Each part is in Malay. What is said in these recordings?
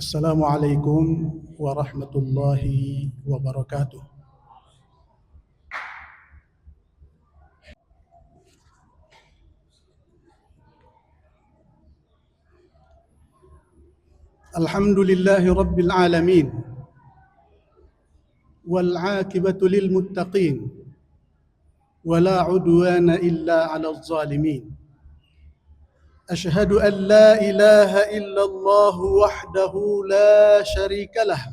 Assalamualaikum warahmatullahi wabarakatuh. Alhamdulillahi rabbil alamin wal aqibatu lil muttaqin wala udwana illa 'alal zalimin. Ashhadu an la ilaha illallah wahdahu la syarika lah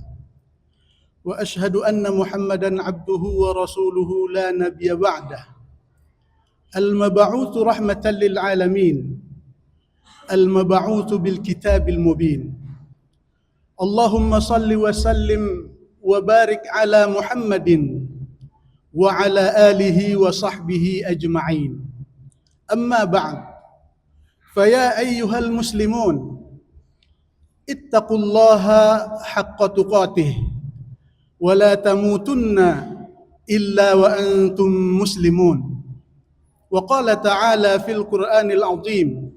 wa ashhadu anna Muhammadan 'abduhu wa rasuluhu la nabiyya ba'dah. Al-mab'utsu rahmatan lil alamin. Al-mab'utsu bil kitabil mubin. Allahumma salli wa sallim wa barik ala Muhammadin wa ala alihi wa sahbihi ajma'in. Amma ba'd. Faya ayyuhal muslimun, ittaqullaha haqqa tuqatih wa la tamutunna illa wa antum muslimun. Wa qala ta'ala fil Qur'anil 'azim.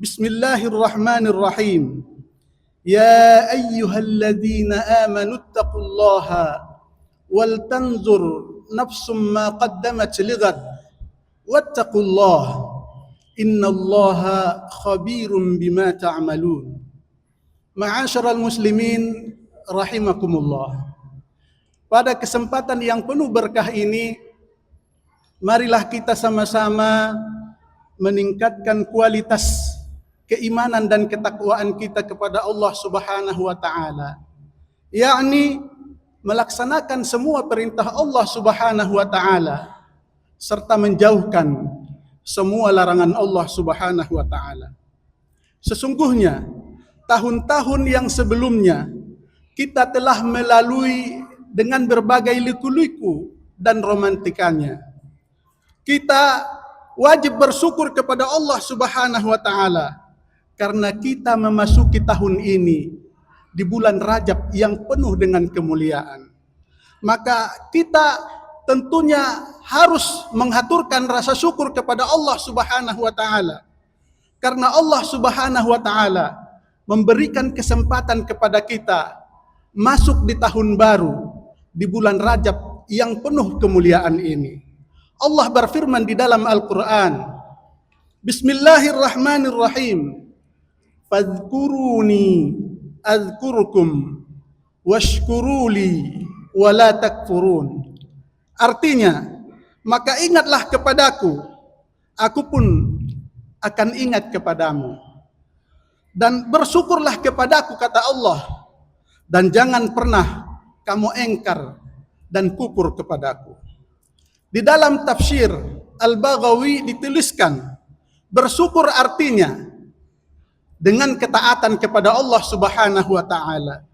Bismillahirrahmanirrahim. Ya ayyuhalladzina amanu ittaqullaha wal tanzur nafsum ma qaddamat lighad wattaqullaha innallaha khabirum bima ta'malun. Ma'asyiral muslimin rahimakumullah. Pada kesempatan yang penuh berkah ini, marilah kita sama-sama meningkatkan kualitas keimanan dan ketakwaan kita kepada Allah Subhanahu wa taala, yakni melaksanakan semua perintah Allah Subhanahu wa taala serta menjauhkan semua larangan Allah Subhanahu wa taala. Sesungguhnya tahun-tahun yang sebelumnya kita telah melalui dengan berbagai liku-liku dan romantikanya. Kita wajib bersyukur kepada Allah Subhanahu wa taala karena kita memasuki tahun ini di bulan Rajab yang penuh dengan kemuliaan. Maka kita tentunya harus menghaturkan rasa syukur kepada Allah Subhanahu wa taala. Karena Allah Subhanahu wa taala memberikan kesempatan kepada kita masuk di tahun baru di bulan Rajab yang penuh kemuliaan ini. Allah berfirman di dalam Al-Qur'an, Bismillahirrahmanirrahim. Fadhkuruni azkurukum washkuruli wala takfurun. Artinya, maka ingatlah kepadaku, aku pun akan ingat kepadamu. Dan bersyukurlah kepadaku, kata Allah, dan jangan pernah kamu engkar dan kufur kepadaku. Di dalam tafsir Al-Baghawi dituliskan, bersyukur artinya dengan ketaatan kepada Allah Subhanahu wa taala.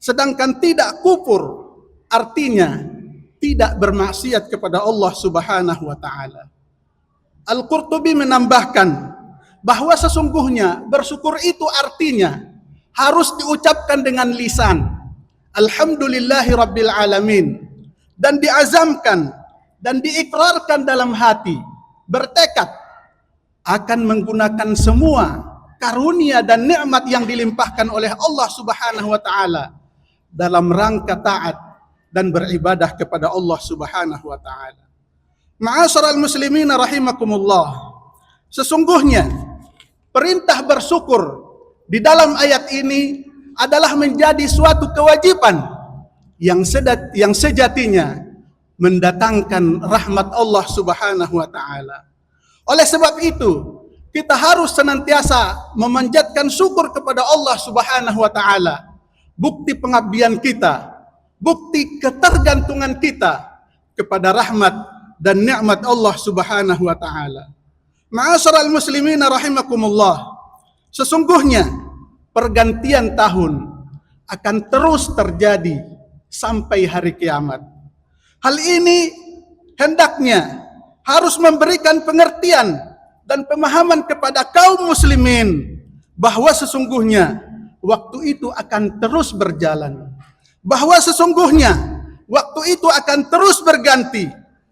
Sedangkan tidak kufur artinya tidak bermaksiat kepada Allah Subhanahu wa taala. Al-Qurtubi menambahkan bahwa sesungguhnya bersyukur itu artinya harus diucapkan dengan lisan, Alhamdulillahi Rabbil Alamin, dan diazamkan dan diikrarkan dalam hati, bertekad akan menggunakan semua karunia dan nikmat yang dilimpahkan oleh Allah Subhanahu wa taala dalam rangka taat dan beribadah kepada Allah Subhanahu wa taala. Ma'asyiral muslimin rahimakumullah. Sesungguhnya perintah bersyukur di dalam ayat ini adalah menjadi suatu kewajiban yang sejatinya mendatangkan rahmat Allah Subhanahu wa taala. Oleh sebab itu, kita harus senantiasa memanjatkan syukur kepada Allah Subhanahu wa taala. Bukti pengabdian kita, bukti ketergantungan kita kepada rahmat dan nikmat Allah Subhanahu wa taala. Ma'asyiral muslimin rahimakumullah. Sesungguhnya pergantian tahun akan terus terjadi sampai hari kiamat. Hal ini hendaknya harus memberikan pengertian dan pemahaman kepada kaum muslimin bahwa sesungguhnya waktu itu akan terus berjalan, bahwa sesungguhnya waktu itu akan terus berganti,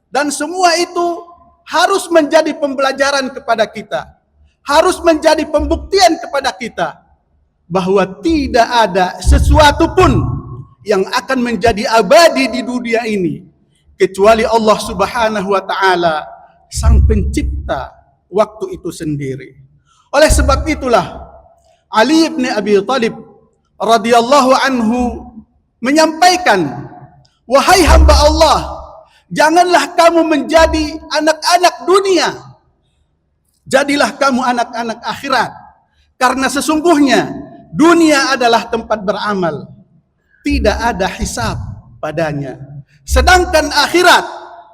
dan semua itu harus menjadi pembelajaran kepada kita, harus menjadi pembuktian kepada kita bahwa tidak ada sesuatu pun yang akan menjadi abadi di dunia ini kecuali Allah Subhanahu wa taala, sang pencipta waktu itu sendiri. Oleh sebab itulah Ali bin Abi Thalib radhiyallahu anhu menyampaikan, wahai hamba Allah, janganlah kamu menjadi anak-anak dunia, jadilah kamu anak-anak akhirat. Karena sesungguhnya dunia adalah tempat beramal, tidak ada hisab padanya. Sedangkan akhirat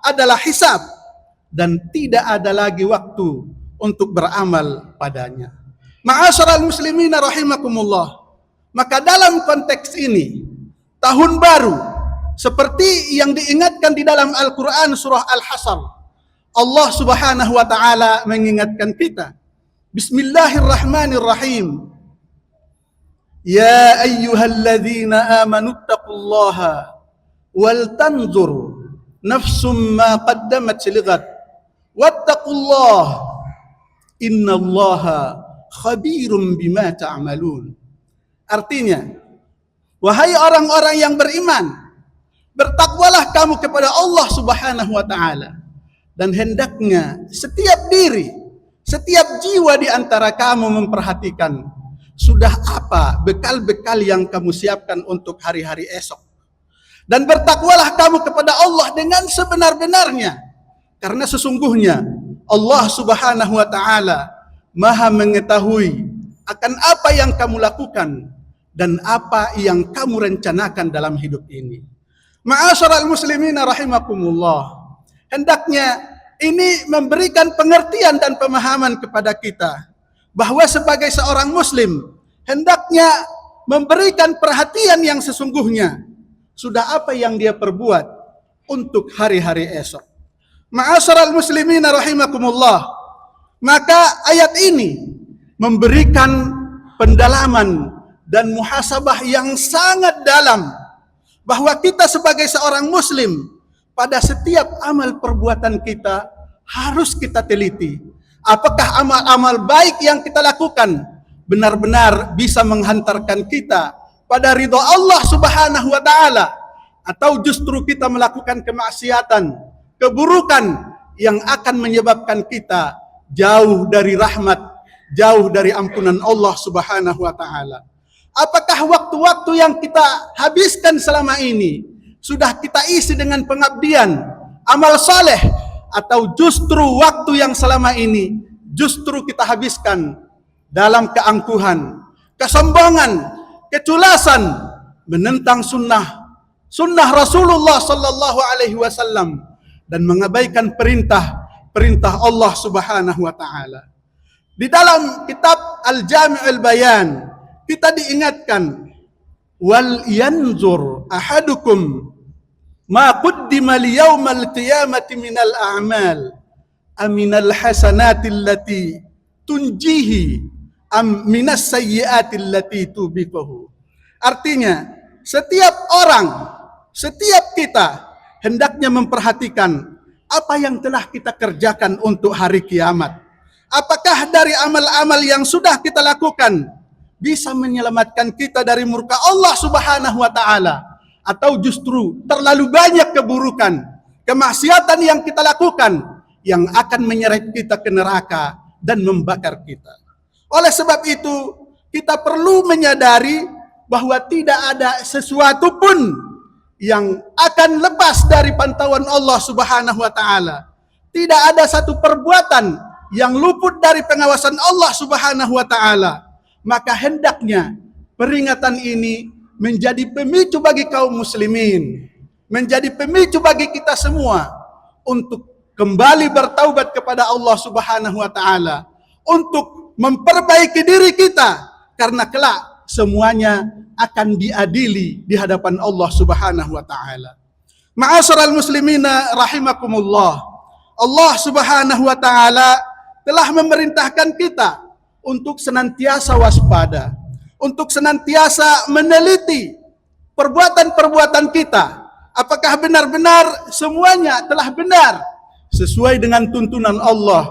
adalah hisab dan tidak ada lagi waktu untuk beramal padanya. Ma'asyiral muslimina rahimakumullah. Maka dalam konteks ini, tahun baru seperti yang diingatkan di dalam Al-Quran surah Al-Hasr, Allah Subhanahu wa taala mengingatkan kita, Bismillahirrahmanirrahim. Ya ayyuhalladzina amanu taqullaha wal tanzur nafsum ma qaddamat lighad wattaqullaha innallaha khabirum bima ta'malun. Artinya, wahai orang-orang yang beriman, bertakwalah kamu kepada Allah Subhanahu wa taala, dan hendaknya setiap diri, setiap jiwa di antara kamu memperhatikan sudah apa bekal-bekal yang kamu siapkan untuk hari-hari esok. Dan bertakwalah kamu kepada Allah dengan sebenar-benarnya, karena sesungguhnya Allah Subhanahu wa taala Maha mengetahui akan apa yang kamu lakukan dan apa yang kamu rencanakan dalam hidup ini. Ma'asyiral muslimina rahimakumullah. Hendaknya ini memberikan pengertian dan pemahaman kepada kita bahwa sebagai seorang muslim hendaknya memberikan perhatian yang sesungguhnya sudah apa yang dia perbuat untuk hari-hari esok. Ma'asyiral muslimina rahimakumullah. Maka ayat ini memberikan pendalaman dan muhasabah yang sangat dalam bahwa kita sebagai seorang muslim pada setiap amal perbuatan kita harus kita teliti. Apakah amal-amal baik yang kita lakukan benar-benar bisa menghantarkan kita pada ridha Allah Subhanahu wa taala, atau justru kita melakukan kemaksiatan, keburukan yang akan menyebabkan kita jauh dari rahmat, jauh dari ampunan Allah Subhanahu wa taala. Apakah waktu-waktu yang kita habiskan selama ini sudah kita isi dengan pengabdian, amal saleh, atau justru waktu yang selama ini justru kita habiskan dalam keangkuhan, kesombongan, keculasan, menentang sunnah Rasulullah sallallahu alaihi wasallam dan mengabaikan perintah Allah Subhanahu wa taala. Di dalam kitab Al-Jami' Al-Bayan kita diingatkan, wal yanzur ahadukum ma qaddima liyaumal qiyamati minal a'mal aminal hasanati allati tunjihi am minas sayyiati allati tubiquhu. Artinya, setiap orang, setiap kita hendaknya memperhatikan apa yang telah kita kerjakan untuk hari kiamat. Apakah dari amal-amal yang sudah kita lakukan bisa menyelamatkan kita dari murka Allah Subhanahu wa taala, atau justru terlalu banyak keburukan, kemaksiatan yang kita lakukan yang akan menyeret kita ke neraka dan membakar kita. Oleh sebab itu, kita perlu menyadari bahwa tidak ada sesuatu pun yang akan lepas dari pantauan Allah Subhanahu wa taala. Tidak ada satu perbuatan yang luput dari pengawasan Allah Subhanahu wa taala. Maka hendaknya peringatan ini menjadi pemicu bagi kaum muslimin, menjadi pemicu bagi kita semua untuk kembali bertaubat kepada Allah Subhanahu wa taala, untuk memperbaiki diri kita, karena kelak semuanya akan diadili di hadapan Allah Subhanahu wa taala. Ma'asyiral muslimina rahimakumullah. Allah Subhanahu wa taala telah memerintahkan kita untuk senantiasa waspada, untuk senantiasa meneliti perbuatan-perbuatan kita. Apakah benar-benar semuanya telah benar sesuai dengan tuntunan Allah,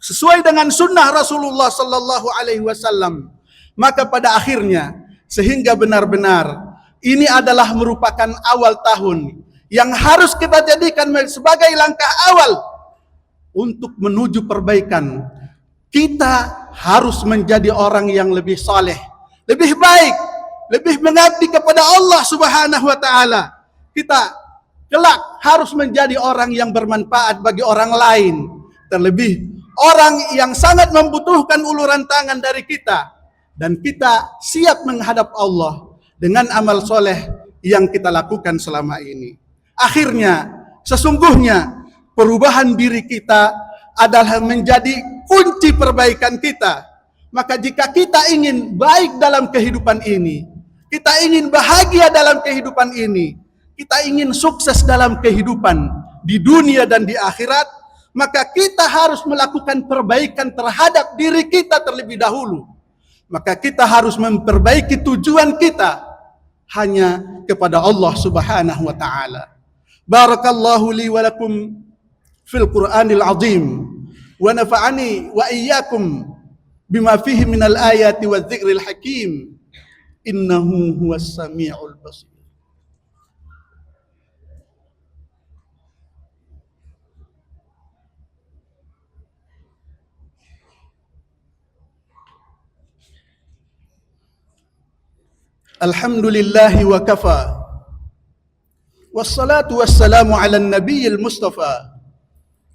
sesuai dengan sunnah Rasulullah sallallahu alaihi wasallam. Maka pada akhirnya, sehingga benar-benar ini adalah merupakan awal tahun yang harus kita jadikan sebagai langkah awal untuk menuju perbaikan. Kita harus menjadi orang yang lebih saleh, lebih baik, lebih mengabdi kepada Allah Subhanahu wa taala. Kita kelak harus menjadi orang yang bermanfaat bagi orang lain, terlebih orang yang sangat membutuhkan uluran tangan dari kita, dan kita siap menghadap Allah dengan amal soleh yang kita lakukan selama ini. Akhirnya, sesungguhnya perubahan diri kita adalah menjadi kunci perbaikan kita. Maka jika kita ingin baik dalam kehidupan ini, kita ingin bahagia dalam kehidupan ini, kita ingin sukses dalam kehidupan di dunia dan di akhirat, maka kita harus melakukan perbaikan terhadap diri kita terlebih dahulu. Maka kita harus memperbaiki tujuan kita hanya kepada Allah Subhanahu wa taala. Barakallahu li wa lakum fil Qur'anil azim wa nafa'ani wa iyyakum bima fihi minal ayati wadh-dhikril hakim. Innahu huwas samiul basir. Alhamdulillahi wa kafa, wassalatu wassalamu ala nabiyil mustafa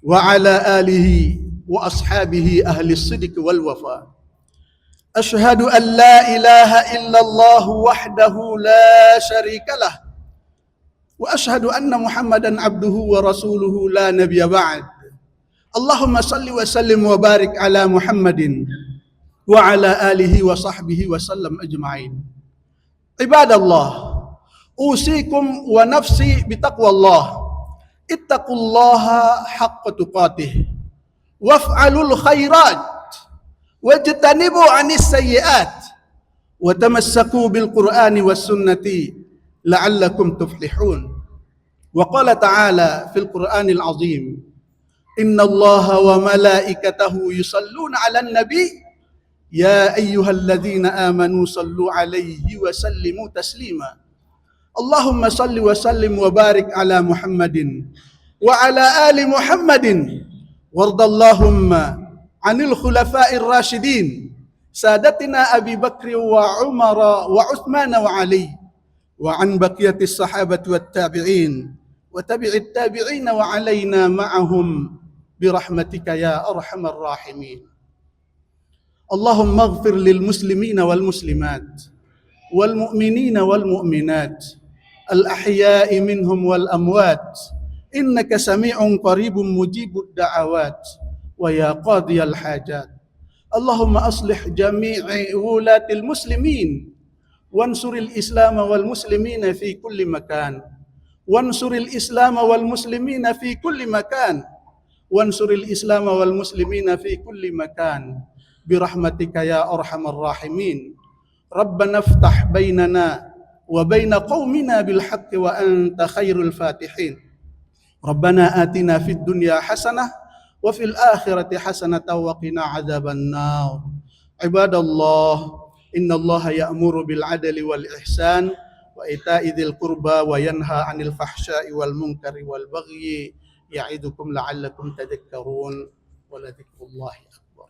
wa ala alihi wa ashabihi ahli sidq wal wafa. Ashhadu an la ilaha illallah wahdahu la syarika lah, wa ashhadu anna muhammadan abduhu wa rasuluhu la nabiyya ba'd. Allahumma salli wa sallim wa barik ala muhammadin wa ala alihi wa sahbihi wa sallam ajma'in. Ibadallah, usikum wa nafsi bitaqwallah. Ittaqullaha haqqa tuqatih waf'alul khairat wajtanibu 'anis sayyi'at wa tamassaku bil Qur'ani was sunnati la'allakum tuflihun. Wa qala ta'ala fil Qur'anil 'azim, innallaha wa malaikatahu yusalluna 'alan nabi ya ayyuhalladzina amanu sallu alaihi wa sallimu taslima. Allahumma salli wa sallim wa barik ala Muhammadin wa ala ali Muhammadin wardallahumma anil khulafa'ir rasyidin sadatina Abi Bakr wa Umar wa Uthman wa Ali wa an baqiyatis sahabati wat tabi'in wa tabi'it tabi'in wa alaina ma'ahum birahmatika ya arhamar rahimin. Allahumma ighfir lil muslimina wal muslimat wal mu'minina wal mu'minat al ahya'i minhum wal amwat innaka sami'un qaribun mujibud da'awat wa ya qadiyal hajat. Allahumma aslih jami'i wulatil muslimin wansuril islam wal muslimina fi kulli makan wansuril islam wal muslimina fi kulli makan wansuril islam wal muslimina fi kulli makan birahmatika ya arhamar rahimin. Rabbana iftah bainana wa baina qaumina bil haqqi wa anta khairul fatihin. Rabbana atina fid dunya hasanah wa fil akhirati hasanatan wa qina adzaban nar. Ibadallah, innallaha ya'muru bil adli wal ihsan wa ita'i dzil qurba wa yanha 'anil fahsya'i wal munkari wal bagyi ya'idukum la'allakum tadhakkarun. Wa la dzikrullahi akbar.